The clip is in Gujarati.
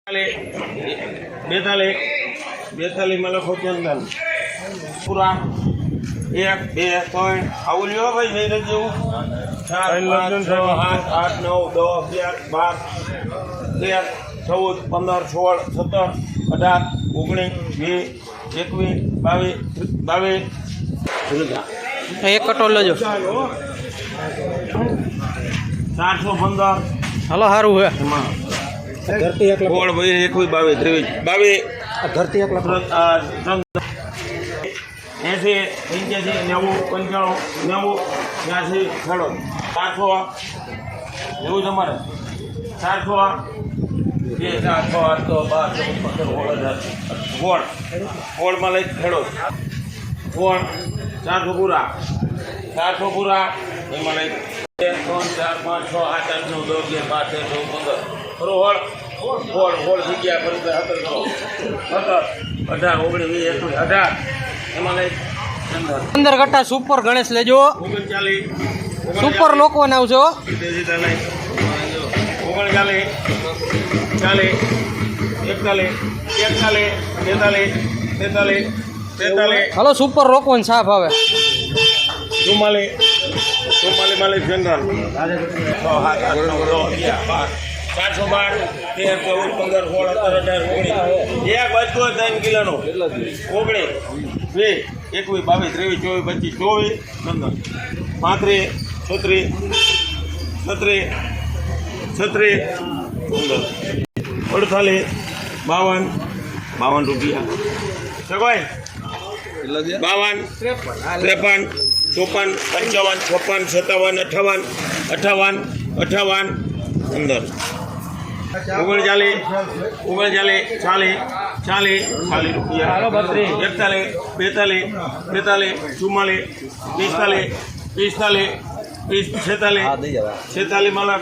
42 में लखो चंदन पूरा 1 2 3 आવું લ્યો ભાઈ નહીં જેવું 4 5 6 7 8 9 10 11 12 13 14 15 16 17 18 19 20 21 22 એક કટોલ લેજો 415 હાલો સારું હે ધરતી એક ગોળ ભાઈ 21 22 23 ધરતી એક 80 85 90 95 90 86 ખેડો 400 એવું તમારે 400 2 4 6 8 12 ગોળમાં લઈ ખેડો ગોળ 400 પૂરા એમાં લઈ 3 4 5 6 8 9 10 11 12 13 14 15 હોળ જગ્યા પર 17 18 19 20 18 એમાં લઈ 15 કટ્ટા સુપર ગણેશ લેજો 39 સુપર લોકો ને આવજો 39 40 41 43 હાલો સુપર લોકો ને સાફ આવે 44 માલે જનરલ 412 13 14 15 16 17 18 19 એક બચકો 3 કિલોનો 19 20 21 22 23 24 25 24 35 36 52 રૂપિયા સગવાય 52 53 54 55 56 57 58 15 39 રૂપિયા 41 42 43 44 45 46 46 46 માલક